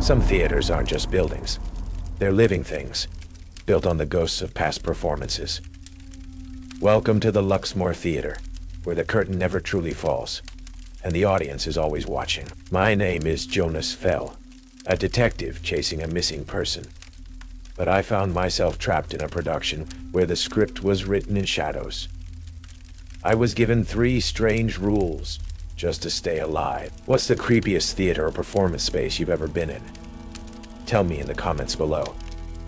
Some theaters aren't just buildings. They're living things, built on the ghosts of past performances. Welcome to the Luxmoor Theater, where the curtain never truly falls, and the audience is always watching. My name is Jonas Fell, a detective chasing a missing person. But I found myself trapped in a production where the script was written in shadows. I was given 3 strange rules just to stay alive. What's the creepiest theater or performance space you've ever been in? Tell me in the comments below.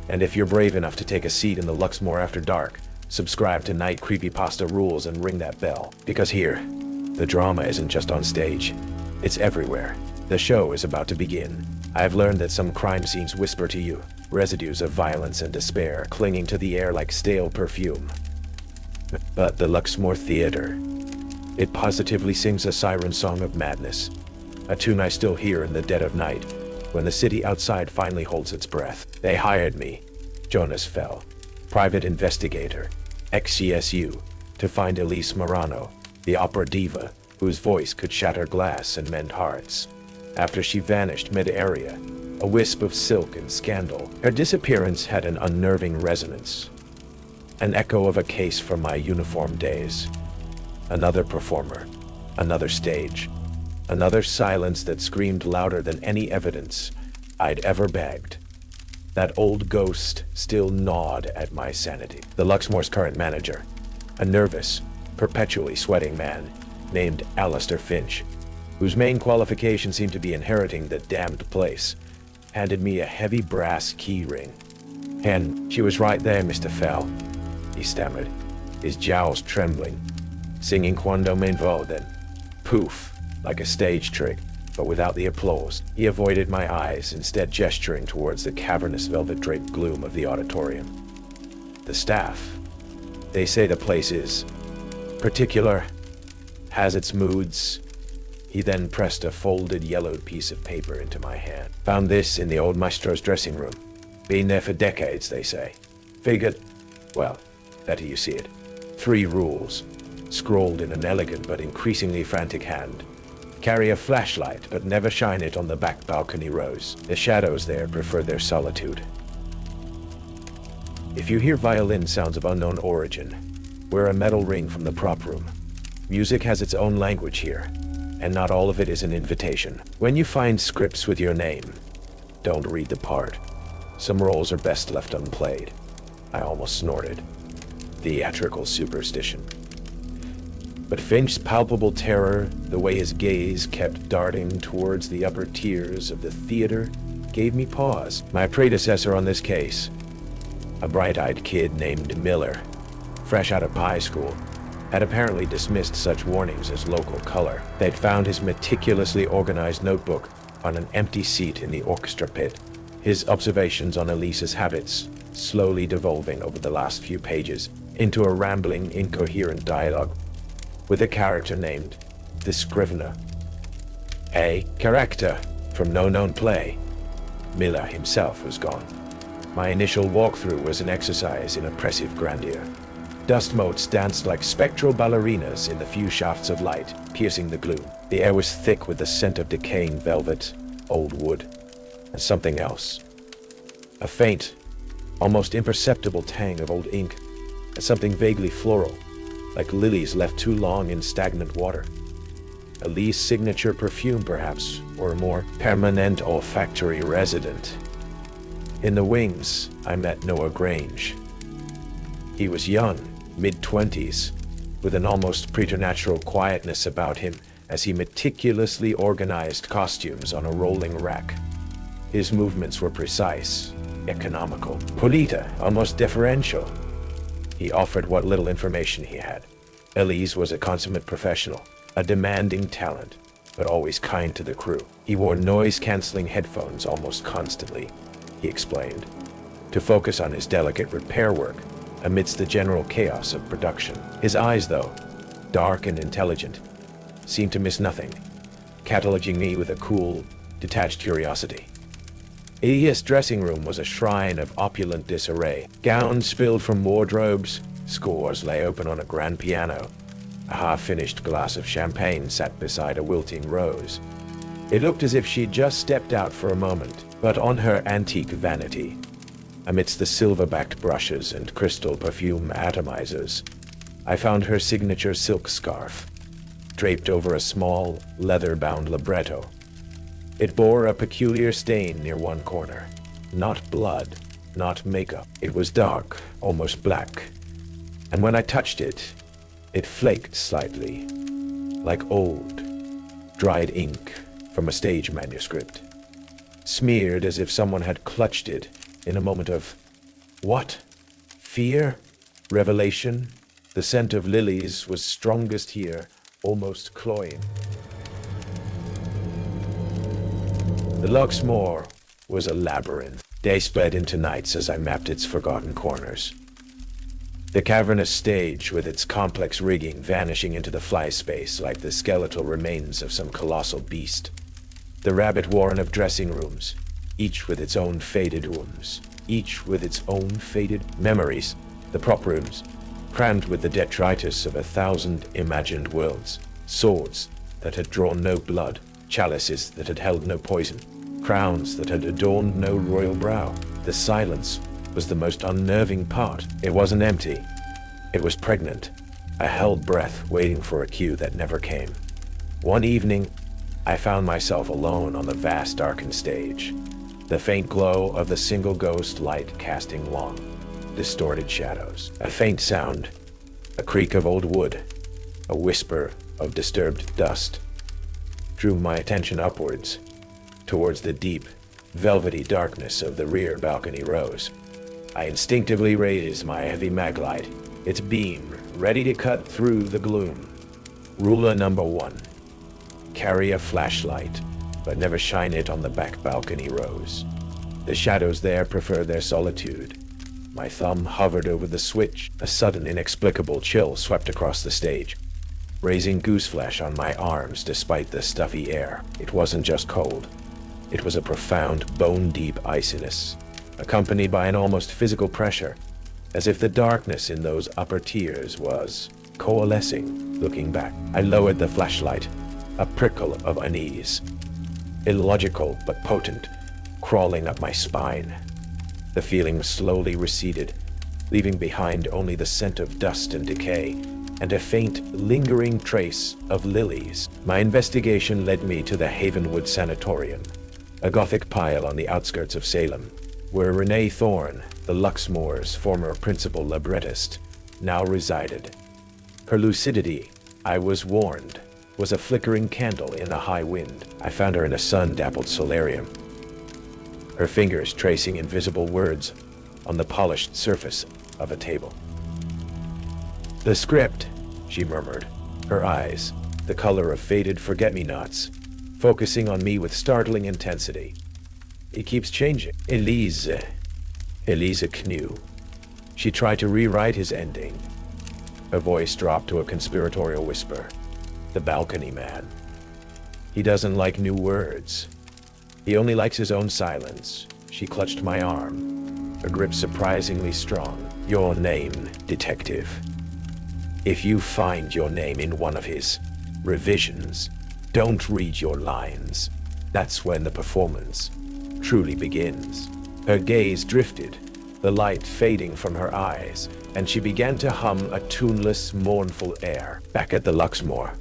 And if you're brave enough to take a seat in the Luxmoor after dark, subscribe to Night Creepypasta Rules and ring that bell. Because here, the drama isn't just on stage, it's everywhere. The show is about to begin. I've learned that some crime scenes whisper to you, residues of violence and despair clinging to the air like stale perfume. But the Luxmoor Theater, it positively sings a siren song of madness, a tune I still hear in the dead of night, when the city outside finally holds its breath. They hired me, Jonas Fell, private investigator, ex-CSU, to find Elise Morano, the opera diva, whose voice could shatter glass and mend hearts. After she vanished mid-area, a wisp of silk and scandal, her disappearance had an unnerving resonance, an echo of a case from my uniform days. Another performer, another stage, another silence that screamed louder than any evidence I'd ever bagged. That old ghost still gnawed at my sanity. The Luxmoor's current manager, a nervous, perpetually sweating man named Alistair Finch, whose main qualification seemed to be inheriting the damned place, handed me a heavy brass key ring. "And she was right there, Mr. Fell," he stammered, his jowls trembling, singing Quando me vo, then poof, like a stage trick, but without the applause. He avoided my eyes, instead gesturing towards the cavernous velvet-draped gloom of the auditorium. The staff, they say the place is particular, has its moods. He then pressed a folded yellowed piece of paper into my hand. "Found this in the old maestro's dressing room. Been there for decades, they say. Figured, well, better you see it. 3 rules, scrawled in an elegant but increasingly frantic hand. Carry a flashlight, but never shine it on the back balcony rows. The shadows there prefer their solitude. If you hear violin sounds of unknown origin, wear a metal ring from the prop room. Music has its own language here, and not all of it is an invitation. When you find scripts with your name, don't read the part. Some roles are best left unplayed." I almost snorted. Theatrical superstition. But Finch's palpable terror, the way his gaze kept darting towards the upper tiers of the theater, gave me pause. My predecessor on this case, a bright-eyed kid named Miller, fresh out of high school, had apparently dismissed such warnings as local color. They'd found his meticulously organized notebook on an empty seat in the orchestra pit, his observations on Elise's habits slowly devolving over the last few pages into a rambling, incoherent dialogue with a character named the Scrivener. A character from no known play. Miller himself was gone. My initial walkthrough was an exercise in oppressive grandeur. Dust motes danced like spectral ballerinas in the few shafts of light, piercing the gloom. The air was thick with the scent of decaying velvet, old wood, and something else. A faint, almost imperceptible tang of old ink, and something vaguely floral, like lilies left too long in stagnant water. Elise's signature perfume, perhaps, or a more permanent olfactory resident. In the wings, I met Noah Grange. He was young, mid-20s, with an almost preternatural quietness about him as he meticulously organized costumes on a rolling rack. His movements were precise, economical, polite, almost deferential. He offered what little information he had. Elise was a consummate professional, a demanding talent, but always kind to the crew. He wore noise-canceling headphones almost constantly, he explained, to focus on his delicate repair work amidst the general chaos of production. His eyes, though, dark and intelligent, seemed to miss nothing, cataloging me with a cool, detached curiosity. Elise's dressing room was a shrine of opulent disarray. Gowns spilled from wardrobes, scores lay open on a grand piano. A half-finished glass of champagne sat beside a wilting rose. It looked as if she'd just stepped out for a moment, But on her antique vanity, amidst the silver-backed brushes and crystal perfume atomizers, I found her signature silk scarf, draped over a small, leather-bound libretto. It bore a peculiar stain near one corner. Not blood, not makeup. It was dark, almost black. And when I touched it, it flaked slightly, like old, dried ink from a stage manuscript, smeared as if someone had clutched it in a moment of, what? Fear? Revelation? The scent of lilies was strongest here, almost cloying. The Luxmoor was a labyrinth. Day sped into nights as I mapped its forgotten corners. The cavernous stage with its complex rigging vanishing into the fly space like the skeletal remains of some colossal beast. The rabbit warren of dressing rooms, each with its own faded rooms, each with its own faded memories. The prop rooms, crammed with the detritus of 1,000 imagined worlds, swords that had drawn no blood, chalices that had held no poison, crowns that had adorned no royal brow. The silence was the most unnerving part. It wasn't empty. It was pregnant. I held breath, waiting for a cue that never came. One evening, I found myself alone on the vast darkened stage, the faint glow of the single ghost light casting long, distorted shadows. A faint sound, a creak of old wood, a whisper of disturbed dust, drew my attention upwards, towards the deep, velvety darkness of the rear balcony rows. I instinctively raised my heavy maglite, its beam ready to cut through the gloom. Rule number 1. Carry a flashlight, but never shine it on the back balcony rows. The shadows there prefer their solitude. My thumb hovered over the switch. A sudden, inexplicable chill swept across the stage, raising gooseflesh on my arms despite the stuffy air. It wasn't just cold. It was a profound, bone-deep iciness, accompanied by an almost physical pressure, as if the darkness in those upper tiers was coalescing. Looking back, I lowered the flashlight, a prickle of unease, illogical but potent, crawling up my spine. The feeling slowly receded, leaving behind only the scent of dust and decay, and a faint, lingering trace of lilies. My investigation led me to the Havenwood Sanatorium, a Gothic pile on the outskirts of Salem, where Renee Thorne, the Luxmoor's former principal librettist, now resided. Her lucidity, I was warned, was a flickering candle in a high wind. I found her in a sun-dappled solarium, her fingers tracing invisible words on the polished surface of a table. "The script," she murmured, her eyes, the color of faded forget-me-nots, focusing on me with startling intensity. "It keeps changing." Elise Knew. She tried to rewrite his ending. Her voice dropped to a conspiratorial whisper. "The balcony man. He doesn't like new words. He only likes his own silence." She clutched my arm, her grip surprisingly strong. "Your name, detective. If you find your name in one of his revisions, don't read your lines. That's when the performance truly begins." Her gaze drifted, the light fading from her eyes, and she began to hum a tuneless, mournful air. Back at the Luxmoor,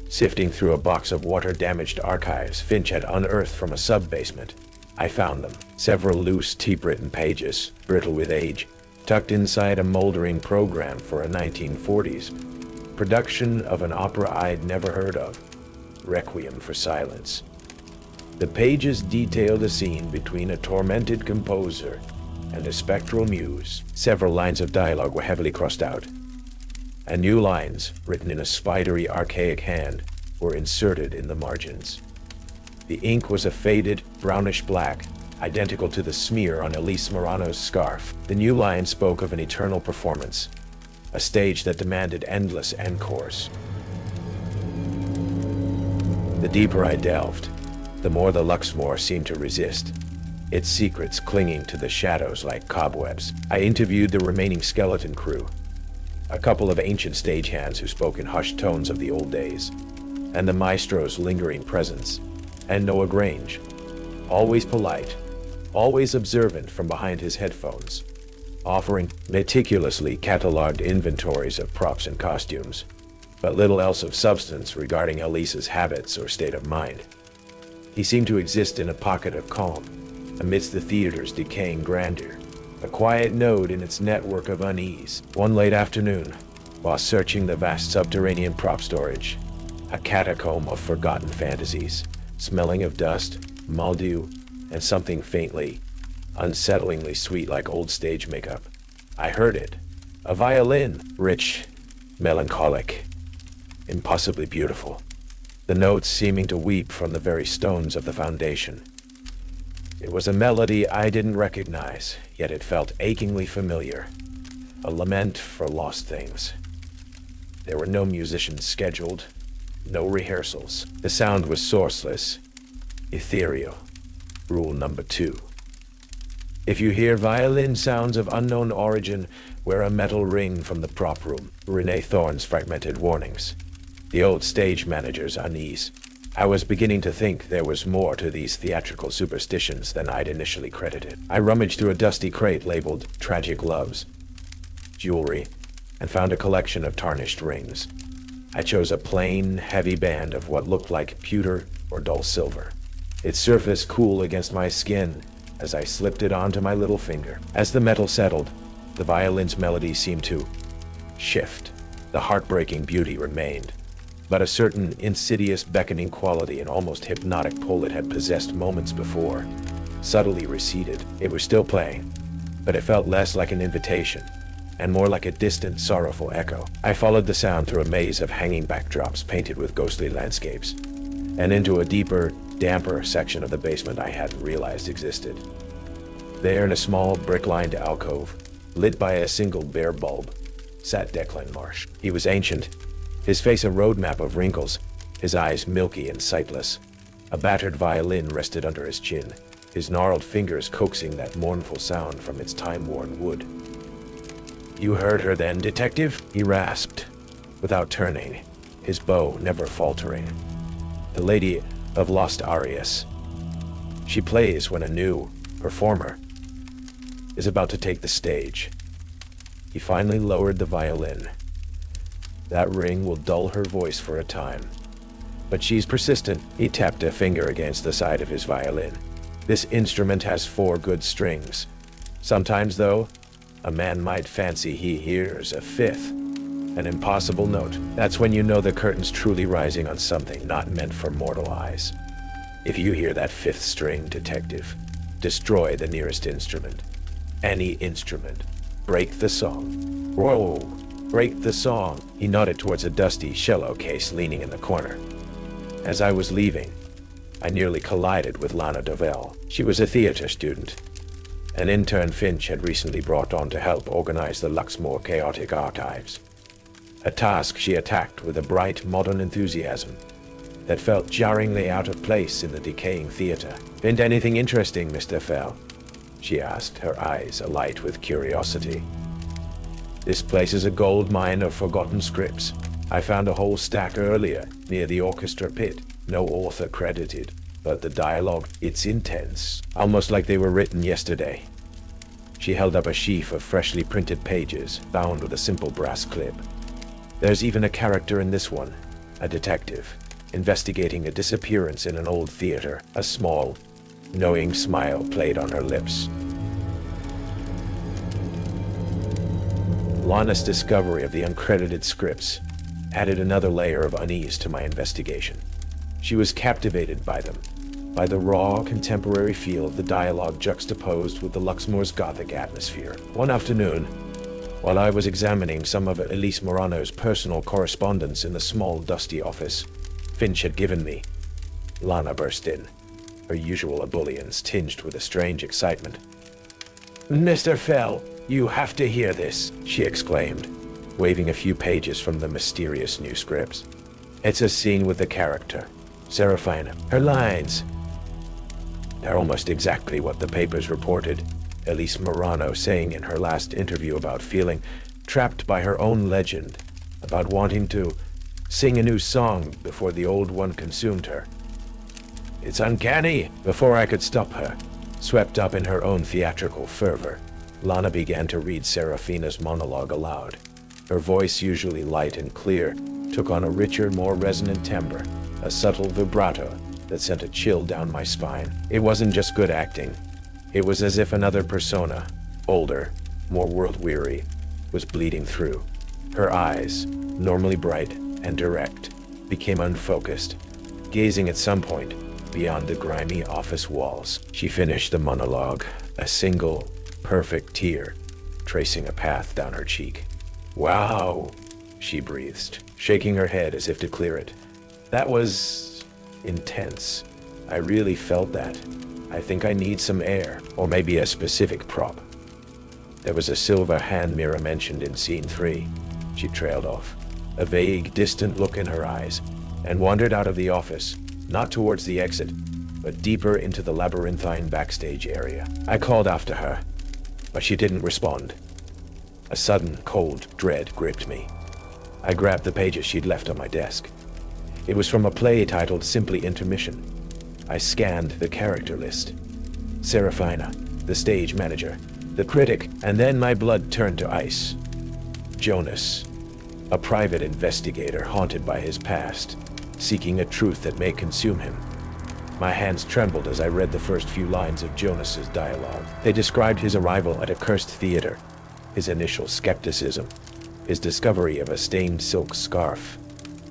sifting through a box of water-damaged archives Finch had unearthed from a sub-basement, I found them. Several loose, typewritten pages, brittle with age, tucked inside a moldering program for a 1940s production of an opera I'd never heard of, Requiem for Silence. The pages detailed a scene between a tormented composer and a spectral muse. Several lines of dialogue were heavily crossed out, and new lines, written in a spidery, archaic hand, were inserted in the margins. The ink was a faded, brownish black, identical to the smear on Elise Morano's scarf. The new line spoke of an eternal performance, a stage that demanded endless encores. The deeper I delved, the more the Luxmoor seemed to resist, its secrets clinging to the shadows like cobwebs. I interviewed the remaining skeleton crew, a couple of ancient stagehands who spoke in hushed tones of the old days, and the maestro's lingering presence, and Noah Grange, always polite, always observant from behind his headphones, offering meticulously catalogued inventories of props and costumes, but little else of substance regarding Elisa's habits or state of mind. He seemed to exist in a pocket of calm, amidst the theater's decaying grandeur, a quiet node in its network of unease. One late afternoon, while searching the vast subterranean prop storage, a catacomb of forgotten fantasies, smelling of dust, mildew, and something faintly, unsettlingly sweet like old stage makeup, I heard it. A violin, rich, melancholic, impossibly beautiful, the notes seeming to weep from the very stones of the foundation. It was a melody I didn't recognize, yet it felt achingly familiar, a lament for lost things. There were no musicians scheduled, no rehearsals. The sound was sourceless, ethereal. Rule number 2. If you hear violin sounds of unknown origin, wear a metal ring from the prop room. Renee Thorne's fragmented warnings. The old stage manager's unease. I was beginning to think there was more to these theatrical superstitions than I'd initially credited. I rummaged through a dusty crate labeled Tragic Loves, jewelry, and found a collection of tarnished rings. I chose a plain, heavy band of what looked like pewter or dull silver. Its surface cool against my skin as I slipped it onto my little finger. As the metal settled, the violin's melody seemed to shift. The heartbreaking beauty remained, but a certain insidious beckoning quality and almost hypnotic pull it had possessed moments before subtly receded. It was still playing, but it felt less like an invitation and more like a distant, sorrowful echo. I followed the sound through a maze of hanging backdrops painted with ghostly landscapes, and into a deeper, damper section of the basement I hadn't realized existed. There, in a small, brick-lined alcove, lit by a single bare bulb, sat Declan Marsh. He was ancient, his face a roadmap of wrinkles, his eyes milky and sightless. A battered violin rested under his chin, his gnarled fingers coaxing that mournful sound from its time-worn wood. "You heard her then, detective?" he rasped, without turning, his bow never faltering. "The Lady of Lost Arias. She plays when a new performer is about to take the stage." He finally lowered the violin. "That ring will dull her voice for a time, but she's persistent." He tapped a finger against the side of his violin. "This instrument has 4 good strings. Sometimes, though, a man might fancy he hears a 5th, an impossible note. That's when you know the curtain's truly rising on something not meant for mortal eyes. If you hear that 5th string, detective, destroy the nearest instrument. Any instrument. Break the song. Whoa, break the song." He nodded towards a dusty cello case leaning in the corner. As I was leaving, I nearly collided with Lana Dovell. She was a theater student. An intern Finch had recently brought on to help organize the Luxmoor chaotic archives. A task she attacked with a bright, modern enthusiasm that felt jarringly out of place in the decaying theater. "Find anything interesting, Mr. Fell?" she asked, her eyes alight with curiosity. "This place is a gold mine of forgotten scripts. I found a whole stack earlier, near the orchestra pit. No author credited, but the dialogue, it's intense, almost like they were written yesterday." She held up a sheaf of freshly printed pages, bound with a simple brass clip. "There's even a character in this one, a detective, investigating a disappearance in an old theater." A small, knowing smile played on her lips. Lana's discovery of the uncredited scripts added another layer of unease to my investigation. She was captivated by them, by the raw, contemporary feel of the dialogue juxtaposed with the Luxmoor's gothic atmosphere. One afternoon, while I was examining some of Elise Morano's personal correspondence in the small, dusty office Finch had given me, Lana burst in, her usual ebullience tinged with a strange excitement. "Mr. Fell, you have to hear this," she exclaimed, waving a few pages from the mysterious new scripts. "It's a scene with the character, Seraphina. Her lines, they're almost exactly what the papers reported. Elise Morano saying in her last interview about feeling trapped by her own legend, about wanting to sing a new song before the old one consumed her. It's uncanny." Before I could stop her, Swept up in her own theatrical fervor, Lana began to read Serafina's monologue aloud. Her voice, usually light and clear, took on a richer, more resonant timbre, a subtle vibrato that sent a chill down my spine. It wasn't just good acting. It was as if another persona, older, more world-weary, was bleeding through. Her eyes, normally bright and direct, became unfocused, gazing at some point beyond the grimy office walls. She finished the monologue, a single, perfect tear tracing a path down her cheek. "Wow," she breathed, shaking her head as if to clear it. "That was intense. I really felt that. I think I need some air, or maybe a specific prop." There was a silver hand mirror mentioned in scene 3. She trailed off, a vague, distant look in her eyes, and wandered out of the office, not towards the exit, but deeper into the labyrinthine backstage area. I called after her, but she didn't respond. A sudden, cold dread gripped me. I grabbed the pages she'd left on my desk. It was from a play titled simply Intermission. I scanned the character list. Serafina, the stage manager, the critic, and then my blood turned to ice. Jonas, a private investigator haunted by his past, seeking a truth that may consume him. My hands trembled as I read the first few lines of Jonas's dialogue. They described his arrival at a cursed theater, his initial skepticism, his discovery of a stained silk scarf.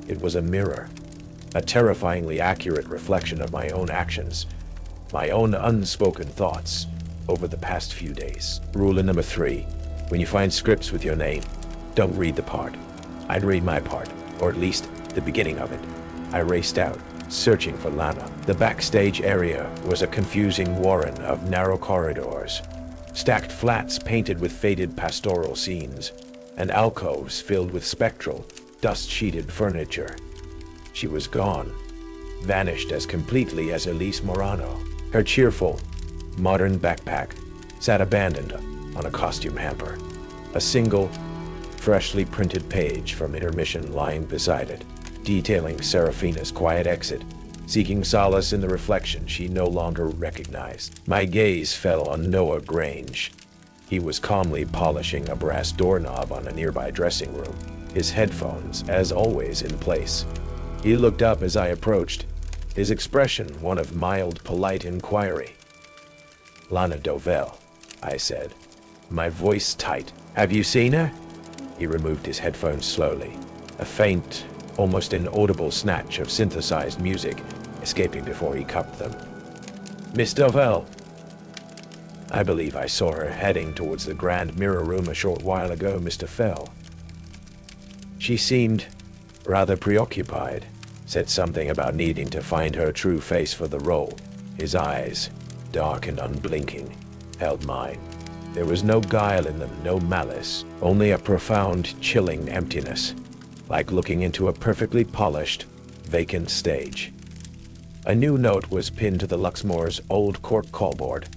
It was a mirror, a terrifyingly accurate reflection of my own actions, my own unspoken thoughts over the past few days. Rule number 3, when you find scripts with your name, don't read the part. I'd read my part, or at least the beginning of it. I raced out, searching for Lana. The backstage area was a confusing warren of narrow corridors, stacked flats painted with faded pastoral scenes, and alcoves filled with spectral, dust-sheeted furniture. She was gone, vanished as completely as Elise Morano. Her cheerful, modern backpack sat abandoned on a costume hamper, a single, freshly printed page from Intermission lying beside it, detailing Serafina's quiet exit, seeking solace in the reflection she no longer recognized. My gaze fell on Noah Grange. He was calmly polishing a brass doorknob on a nearby dressing room, his headphones, as always, in place. He looked up as I approached, his expression one of mild, polite inquiry. "Lana Dovell," I said, my voice tight. "Have you seen her?" He removed his headphones slowly, a faint, almost inaudible snatch of synthesized music escaping before he cupped them. "Miss Dovell." "I believe I saw her heading towards the grand mirror room a short while ago, Mr. Fell." She seemed rather preoccupied, said something about needing to find her true face for the role. His eyes, dark and unblinking, held mine. There was no guile in them, no malice, only a profound, chilling emptiness, like looking into a perfectly polished, vacant stage. A new note was pinned to the Luxmoor's old cork callboard,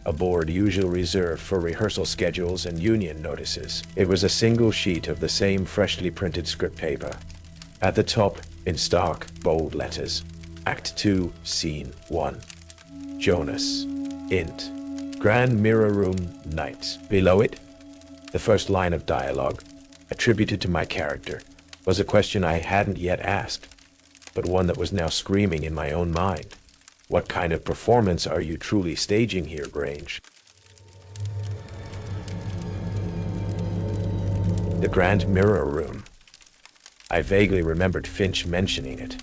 a board usually reserved for rehearsal schedules and union notices. It was a single sheet of the same freshly printed script paper. At the top, in stark, bold letters, Act 2, Scene 1. Jonas, Int. Grand Mirror Room, Night. Below it, the first line of dialogue, attributed to my character, was a question I hadn't yet asked, but one that was now screaming in my own mind. What kind of performance are you truly staging here, Grange? The Grand Mirror Room. I vaguely remembered Finch mentioning it.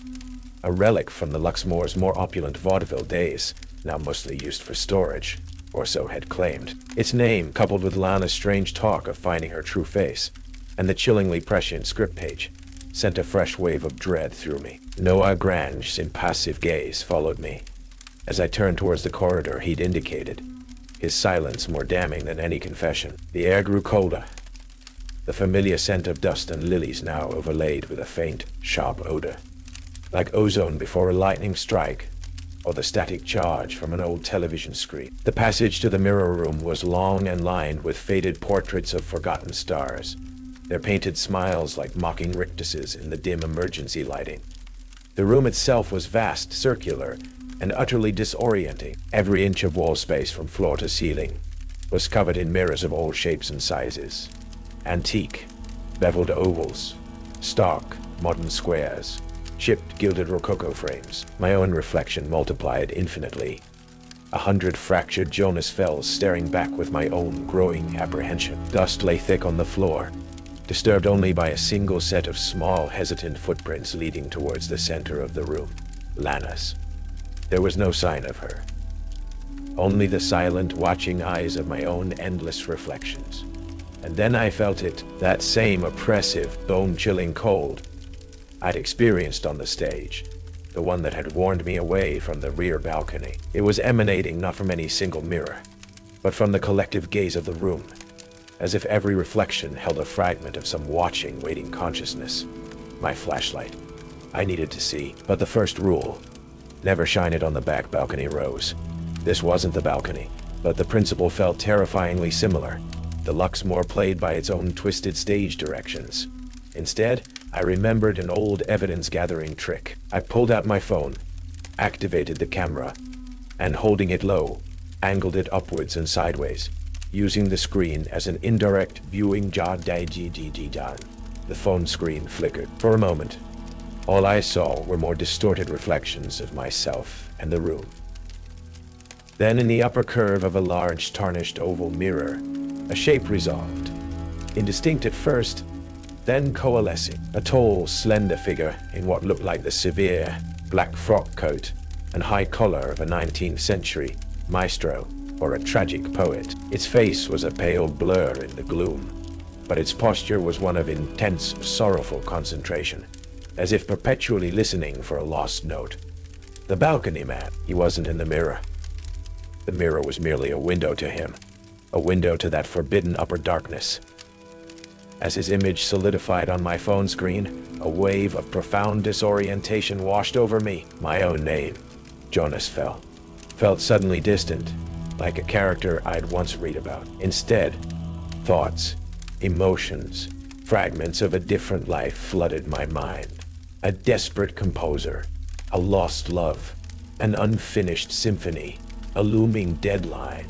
A relic from the Luxmoor's more opulent vaudeville days, now mostly used for storage, or so had claimed. Its name, coupled with Lana's strange talk of finding her true face, and the chillingly prescient script page, sent a fresh wave of dread through me. Noah Grange's impassive gaze followed me. As I turned towards the corridor he'd indicated, his silence more damning than any confession. The air grew colder, the familiar scent of dust and lilies now overlaid with a faint, sharp odor, like ozone before a lightning strike, or the static charge from an old television screen. The passage to the mirror room was long and lined with faded portraits of forgotten stars, their painted smiles like mocking rictuses in the dim emergency lighting. The room itself was vast, circular, and utterly disorienting. Every inch of wall space from floor to ceiling was covered in mirrors of all shapes and sizes. Antique, beveled ovals, stark, modern squares, chipped gilded rococo frames. My own reflection multiplied infinitely. 100 fractured Jonas Fells staring back with my own growing apprehension. Dust lay thick on the floor, disturbed only by a single set of small, hesitant footprints leading towards the center of the room. Lana's. There was no sign of her. Only the silent, watching eyes of my own endless reflections. And then I felt it, that same oppressive, bone-chilling cold I'd experienced on the stage, the one that had warned me away from the rear balcony. It was emanating not from any single mirror, but from the collective gaze of the room, as if every reflection held a fragment of some watching, waiting consciousness. My flashlight. I needed to see, but the first rule, never shine it on the back balcony, rose. This wasn't the balcony, but the principle felt terrifyingly similar. The Luxmoor played by its own twisted stage directions. Instead, I remembered an old evidence-gathering trick. I pulled out my phone, activated the camera, and holding it low, angled it upwards and sideways, using the screen as an indirect viewing jar. The phone screen flickered. For a moment, all I saw were more distorted reflections of myself and the room. Then in the upper curve of a large tarnished oval mirror, a shape resolved, indistinct at first, then coalescing. A tall, slender figure in what looked like the severe black frock coat and high collar of a 19th century maestro or a tragic poet. Its face was a pale blur in the gloom, but its posture was one of intense, sorrowful concentration, as if perpetually listening for a lost note. The balcony man, he wasn't in the mirror. The mirror was merely a window to him, a window to that forbidden upper darkness. As his image solidified on my phone screen, a wave of profound disorientation washed over me. My own name, Jonas Fell, felt suddenly distant, like a character I'd once read about. Instead, thoughts, emotions, fragments of a different life flooded my mind. A desperate composer, a lost love, an unfinished symphony, a looming deadline,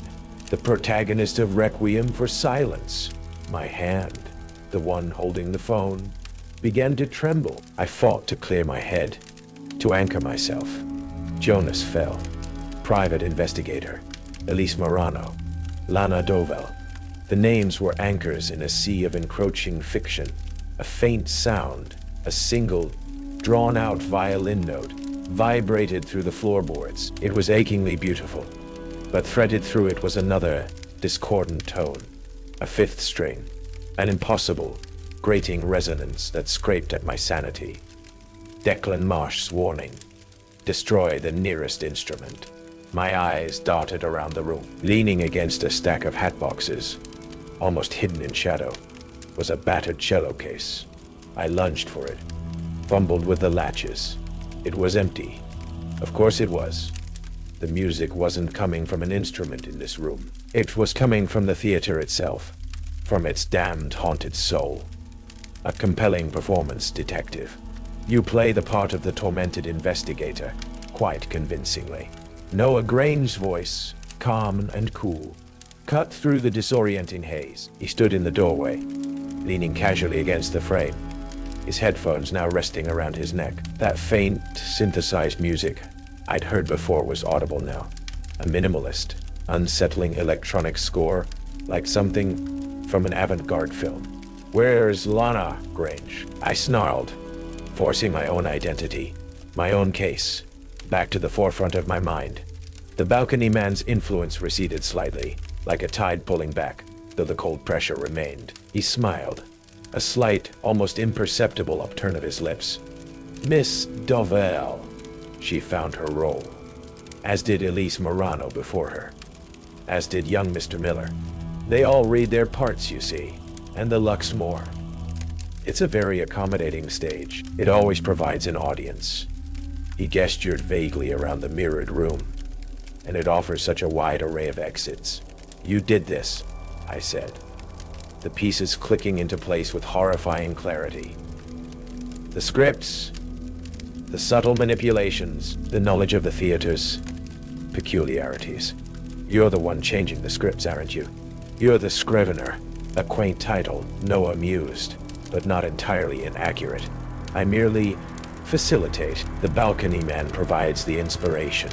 the protagonist of Requiem for Silence. My hand, the one holding the phone, began to tremble. I fought to clear my head, to anchor myself. Jonas Fell, private investigator, Elise Morano, Lana Dovel. The names were anchors in a sea of encroaching fiction. A faint sound, a single, drawn-out violin note, vibrated through the floorboards. It was achingly beautiful, but threaded through it was another, discordant tone, a fifth string, an impossible, grating resonance that scraped at my sanity. Declan Marsh's warning: destroy the nearest instrument. My eyes darted around the room. Leaning against a stack of hat boxes, almost hidden in shadow, was a battered cello case. I lunged for it, fumbled with the latches. It was empty. Of course it was. The music wasn't coming from an instrument in this room. It was coming from the theater itself, from its damned, haunted soul. A compelling performance, detective. You play the part of the tormented investigator, quite convincingly. Noah Grange's voice, calm and cool, cut through the disorienting haze. He stood in the doorway, leaning casually against the frame, his headphones now resting around his neck. That faint, synthesized music I'd heard before was audible now. A minimalist, unsettling electronic score, like something from an avant-garde film. Where's Lana Grange? I snarled, forcing my own identity, my own case, back to the forefront of my mind. The balcony man's influence receded slightly, like a tide pulling back, though the cold pressure remained. He smiled, a slight, almost imperceptible upturn of his lips. Miss Dovel. She found her role, as did Elise Morano before her, as did young Mr. Miller. They all read their parts, you see, and the Luxmoor. It's a very accommodating stage. It always provides an audience. He gestured vaguely around the mirrored room, and it offers such a wide array of exits. You did this, I said, the pieces clicking into place with horrifying clarity. The scripts, The subtle manipulations, the knowledge of the theater's peculiarities. You're the one changing the scripts, aren't you? You're the scrivener. A quaint title, Noah mused, but not entirely inaccurate. I merely facilitate. The balcony man provides the inspiration,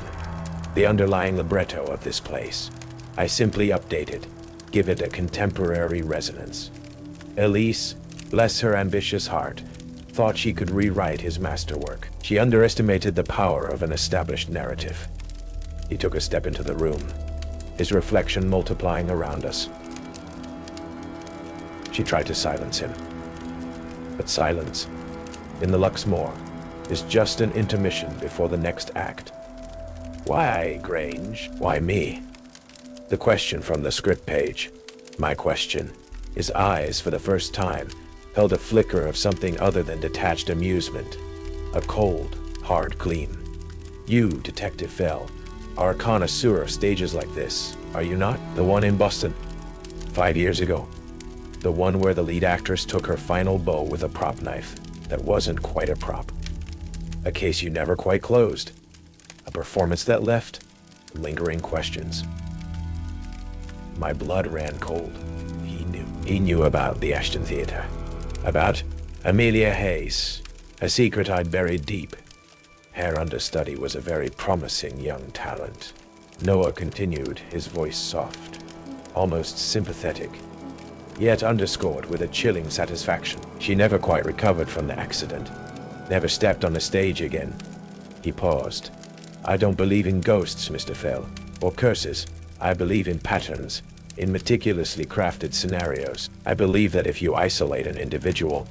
the underlying libretto of this place. I simply update it, give it a contemporary resonance. Elise, bless her ambitious heart, thought she could rewrite his masterwork. She underestimated the power of an established narrative. He took a step into the room, his reflection multiplying around us. She tried to silence him. But silence, in the Luxmoor, is just an intermission before the next act. Why, Grange? Why me? The question from the script page, my question. His eyes, for the first time, held a flicker of something other than detached amusement. A cold, hard gleam. You, Detective Fell, are a connoisseur of stages like this, are you not? The one in Boston, 5 years ago. The one where the lead actress took her final bow with a prop knife that wasn't quite a prop. A case you never quite closed. A performance that left lingering questions. My blood ran cold. He knew. He knew about the Ashton Theater. About Amelia Hayes, a secret I'd buried deep. Her understudy was a very promising young talent. Noah continued, his voice soft, almost sympathetic, yet underscored with a chilling satisfaction. She never quite recovered from the accident, never stepped on a stage again. He paused. I don't believe in ghosts, Mr. Fell, or curses. I believe in patterns, in meticulously crafted scenarios. I believe that if you isolate an individual,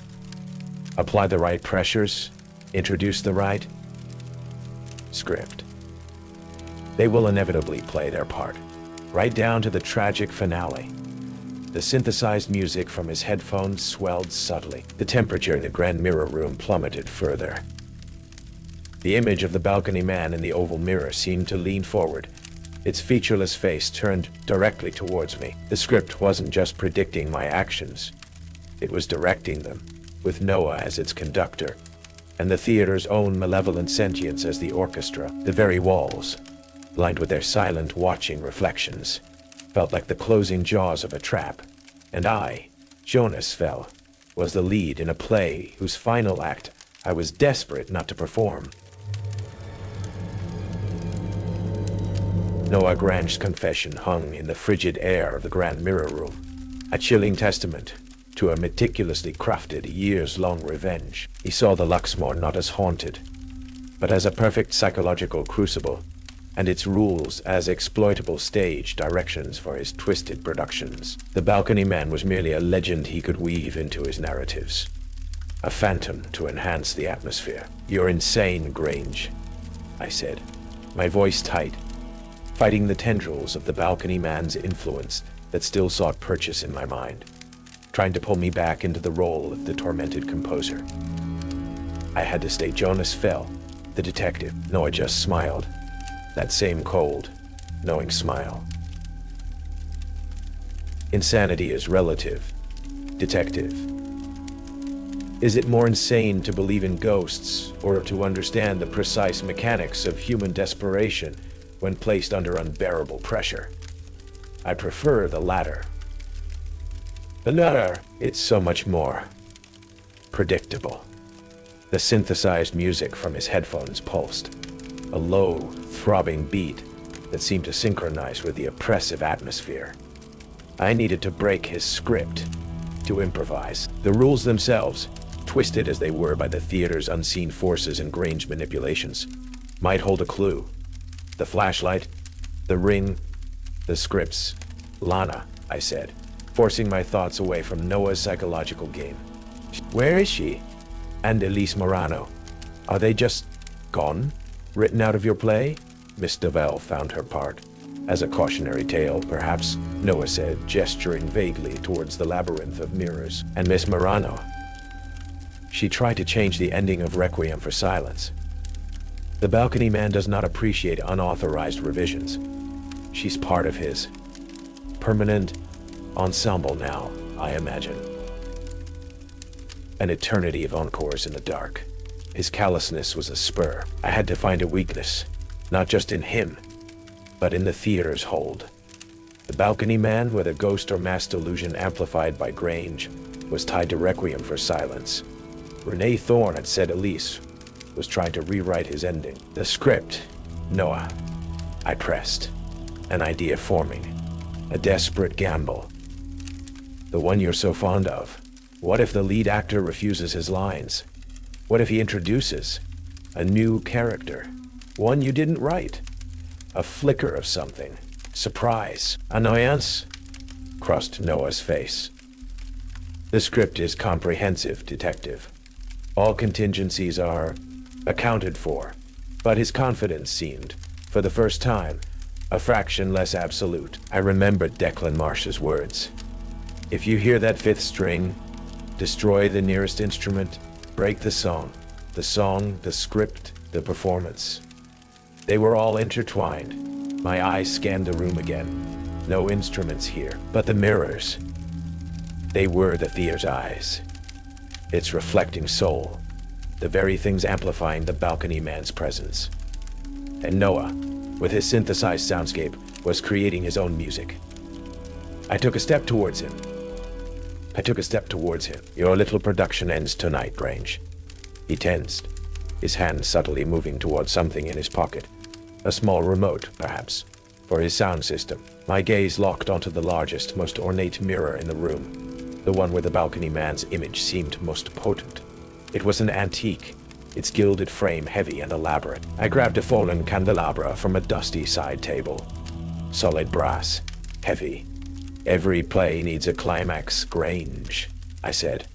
apply the right pressures, introduce the right script, they will inevitably play their part, right down to the tragic finale. The synthesized music from his headphones swelled subtly. The temperature in the grand mirror room plummeted further. The image of the balcony man in the oval mirror seemed to lean forward, its featureless face turned directly towards me. The script wasn't just predicting my actions, it was directing them, with Noah as its conductor, and the theater's own malevolent sentience as the orchestra. The very walls, lined with their silent, watching reflections, felt like the closing jaws of a trap. And I, Jonas Fell, was the lead in a play whose final act I was desperate not to perform. Noah Grange's confession hung in the frigid air of the grand mirror room, a chilling testament to a meticulously crafted, years-long revenge. He saw the Luxmoor not as haunted, but as a perfect psychological crucible, and its rules as exploitable stage directions for his twisted productions. The balcony man was merely a legend he could weave into his narratives, a phantom to enhance the atmosphere. You're insane, Grange, I said, my voice tight, fighting the tendrils of the balcony man's influence that still sought purchase in my mind, trying to pull me back into the role of the tormented composer. I had to stay Jonas Fell, the detective. Noah just smiled, that same cold, knowing smile. Insanity is relative, detective. Is it more insane to believe in ghosts or to understand the precise mechanics of human desperation when placed under unbearable pressure? I prefer the latter. The latter, it's so much more predictable. The synthesized music from his headphones pulsed, a low, throbbing beat that seemed to synchronize with the oppressive atmosphere. I needed to break his script, to improvise. The rules themselves, twisted as they were by the theater's unseen forces and Grange manipulations, might hold a clue. The flashlight, the ring, the scripts. Lana, I said, forcing my thoughts away from Noah's psychological game. Where is she? And Elise Morano. Are they just gone? Written out of your play? Miss Deville found her part. As a cautionary tale, perhaps, Noah said, gesturing vaguely towards the labyrinth of mirrors. And Miss Morano. She tried to change the ending of Requiem for Silence. The balcony man does not appreciate unauthorized revisions. She's part of his permanent ensemble now, I imagine. An eternity of encores in the dark. His callousness was a spur. I had to find a weakness, not just in him, but in the theater's hold. The balcony man, with a ghost or mass delusion amplified by Grange, was tied to Requiem for Silence. Renee Thorne had said Elise was trying to rewrite his ending. The script, Noah. I pressed, an idea forming, a desperate gamble. The one you're so fond of. What if the lead actor refuses his lines? What if he introduces a new character? One you didn't write? A flicker of something. Surprise. Annoyance? Crossed Noah's face. The script is comprehensive, detective. All contingencies are accounted for, but his confidence seemed, for the first time, a fraction less absolute. I remembered Declan Marsh's words. If you hear that fifth string, destroy the nearest instrument, break the song, the script, the performance. They were all intertwined. My eyes scanned the room again. No instruments here, but the mirrors. They were the theater's eyes. Its reflecting soul, the very things amplifying the balcony man's presence. And Noah, with his synthesized soundscape, was creating his own music. I took a step towards him. Your little production ends tonight, Grange. He tensed, his hand subtly moving towards something in his pocket. A small remote, perhaps, for his sound system. My gaze locked onto the largest, most ornate mirror in the room. The one where the balcony man's image seemed most potent. It was an antique, its gilded frame heavy and elaborate. I grabbed a fallen candelabra from a dusty side table. Solid brass, heavy. Every play needs a climax, Grange, I said,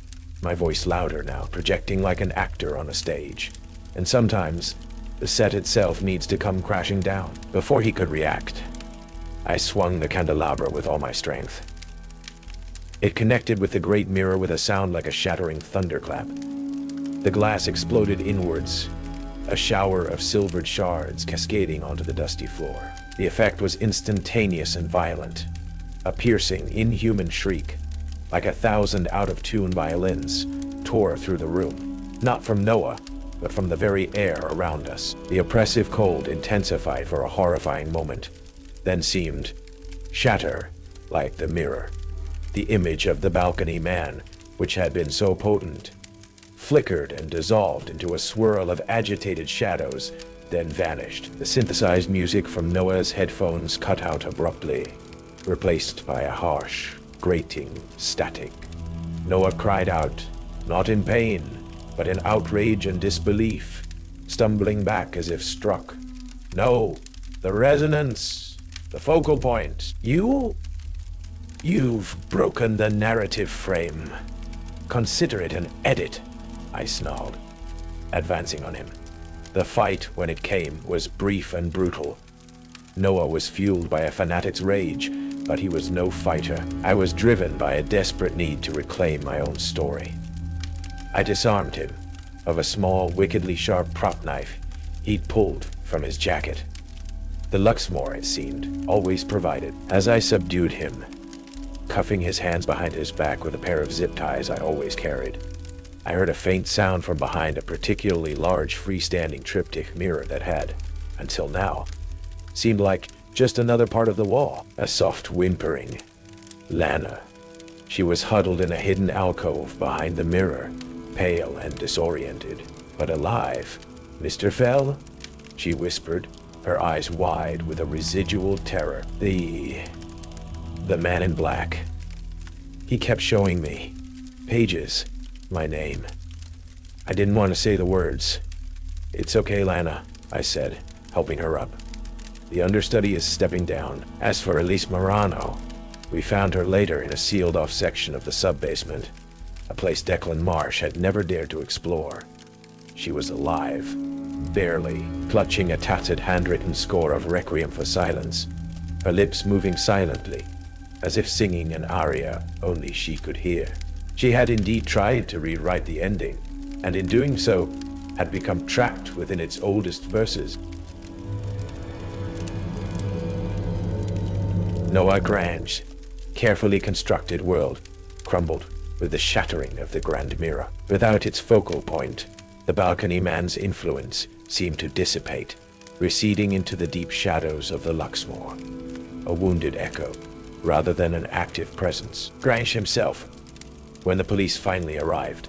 my voice louder now, projecting like an actor on a stage. And sometimes, the set itself needs to come crashing down. Before he could react, I swung the candelabra with all my strength. It connected with the great mirror with a sound like a shattering thunderclap. The glass exploded inwards, a shower of silvered shards cascading onto the dusty floor. The effect was instantaneous and violent, a piercing, inhuman shriek, like 1,000 out-of-tune violins, tore through the room. Not from Noah, but from the very air around us. The oppressive cold intensified for a horrifying moment, then seemed shatter like the mirror. The image of the balcony man, which had been so potent, flickered and dissolved into a swirl of agitated shadows, then vanished. The synthesized music from Noah's headphones cut out abruptly, replaced by a harsh, grating static. Noah cried out, not in pain, but in outrage and disbelief, stumbling back as if struck. No, the resonance, the focal point. You've broken the narrative frame. Consider it an edit, I snarled, advancing on him. The fight, when it came, was brief and brutal. Noah was fueled by a fanatic's rage, but he was no fighter. I was driven by a desperate need to reclaim my own story. I disarmed him of a small, wickedly sharp prop knife he'd pulled from his jacket. The Luxmoor, it seemed, always provided. As I subdued him, cuffing his hands behind his back with a pair of zip ties I always carried, I heard a faint sound from behind a particularly large freestanding triptych mirror that had, until now, seemed like just another part of the wall. A soft whimpering. Lana. She was huddled in a hidden alcove behind the mirror, pale and disoriented, but alive. Mr. Fell? She whispered, her eyes wide with a residual terror. The man in black. He kept showing me pages, my name. I didn't want to say the words. It's okay, Lana, I said, helping her up. The understudy is stepping down. As for Elise Morano, we found her later in a sealed-off section of the sub-basement, a place Declan Marsh had never dared to explore. She was alive, barely, clutching a tattered handwritten score of Requiem for Silence, her lips moving silently, as if singing an aria only she could hear. She had indeed tried to rewrite the ending, and in doing so, had become trapped within its oldest verses. Noah Grange's carefully constructed world crumbled with the shattering of the grand mirror. Without its focal point, The balcony man's influence seemed to dissipate, receding into the deep shadows of the Luxmoor. A wounded echo, rather than an active presence. Grange himself, when the police finally arrived,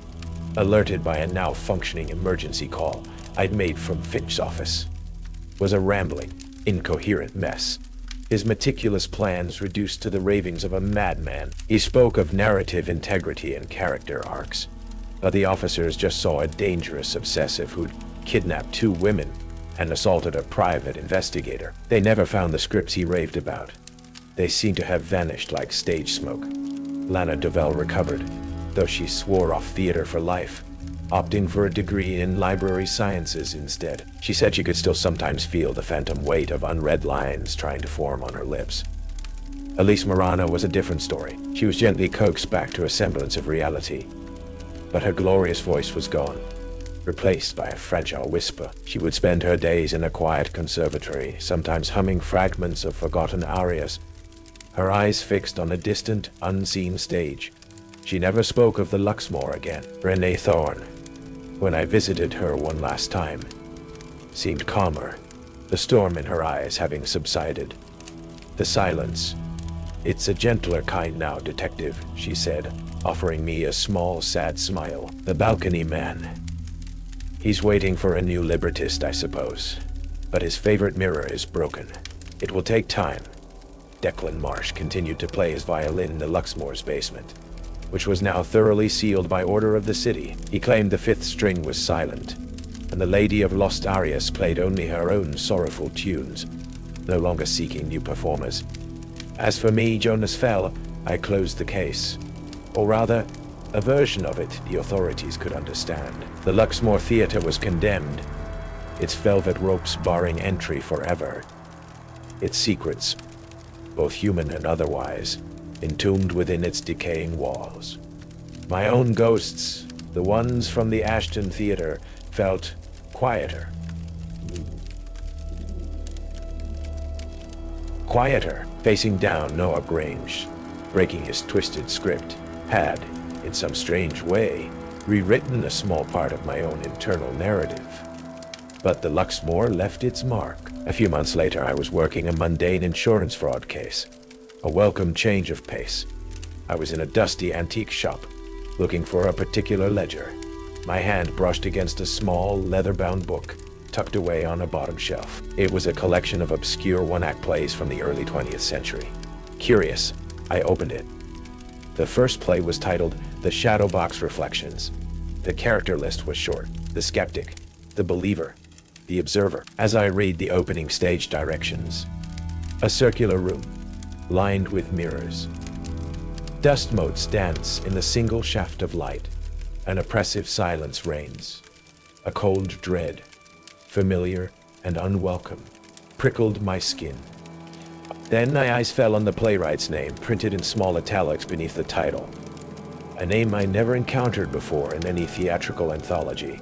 alerted by a now functioning emergency call I'd made from Finch's office, was a rambling, incoherent mess. His meticulous plans reduced to the ravings of a madman. He spoke of narrative integrity and character arcs, but the officers just saw a dangerous obsessive who'd kidnapped 2 women and assaulted a private investigator. They never found the scripts he raved about. They seemed to have vanished like stage smoke. Lana Duvall recovered, though she swore off theater for life, opting for a degree in library sciences instead. She said she could still sometimes feel the phantom weight of unread lines trying to form on her lips. Elise Morana was a different story. She was gently coaxed back to a semblance of reality, but her glorious voice was gone, replaced by a fragile whisper. She would spend her days in a quiet conservatory, sometimes humming fragments of forgotten arias, her eyes fixed on a distant, unseen stage. She never spoke of the Luxmoor again. Renee Thorne, when I visited her one last time, seemed calmer, the storm in her eyes having subsided. The silence. "It's a gentler kind now, detective," she said, offering me a small, sad smile. "The balcony man. He's waiting for a new librettist, I suppose. But his favorite mirror is broken. It will take time." Declan Marsh continued to play his violin in the Luxmoor's basement, which was now thoroughly sealed by order of the city. He claimed the 5th string was silent, and the Lady of Lost Arias played only her own sorrowful tunes, no longer seeking new performers. As for me, Jonas Fell, I closed the case. Or rather, a version of it the authorities could understand. The Luxmoor Theater was condemned, its velvet ropes barring entry forever. Its secrets, both human and otherwise, entombed within its decaying walls. My own ghosts, the ones from the Ashton Theater, felt quieter. Quieter, facing down Noah Grange, breaking his twisted script, had, in some strange way, rewritten a small part of my own internal narrative. But the Luxmoor left its mark. A few months later, I was working a mundane insurance fraud case. A welcome change of pace. I was in a dusty antique shop, looking for a particular ledger. My hand brushed against a small, leather-bound book, tucked away on a bottom shelf. It was a collection of obscure one-act plays from the early 20th century. Curious, I opened it. The first play was titled The Shadowbox Reflections. The character list was short: the skeptic, the believer, the observer. As I read the opening stage directions, a circular room, lined with mirrors. Dust motes dance in the single shaft of light. An oppressive silence reigns. A cold dread, familiar and unwelcome, prickled my skin. Then my eyes fell on the playwright's name, printed in small italics beneath the title. A name I never encountered before in any theatrical anthology.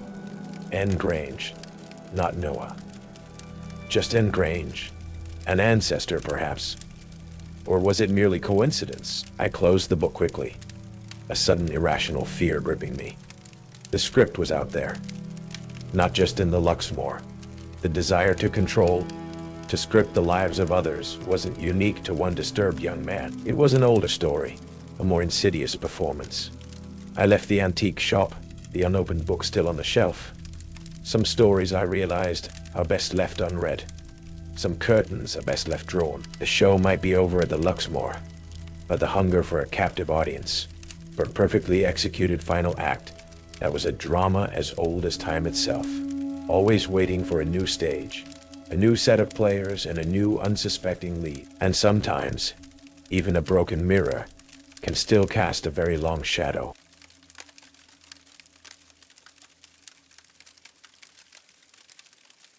N. Grange, not Noah. Just N. Grange. An ancestor, perhaps. Or was it merely coincidence? I closed the book quickly, a sudden irrational fear gripping me. The script was out there, not just in the Luxmoor. The desire to control, to script the lives of others, wasn't unique to one disturbed young man. It was an older story, a more insidious performance. I left the antique shop, the unopened book still on the shelf. Some stories, I realized, are best left unread. Some curtains are best left drawn. The show might be over at the Luxmoor, but the hunger for a captive audience, for a perfectly executed final act that was a drama as old as time itself, always waiting for a new stage, a new set of players, and a new unsuspecting lead. And sometimes, even a broken mirror can still cast a very long shadow.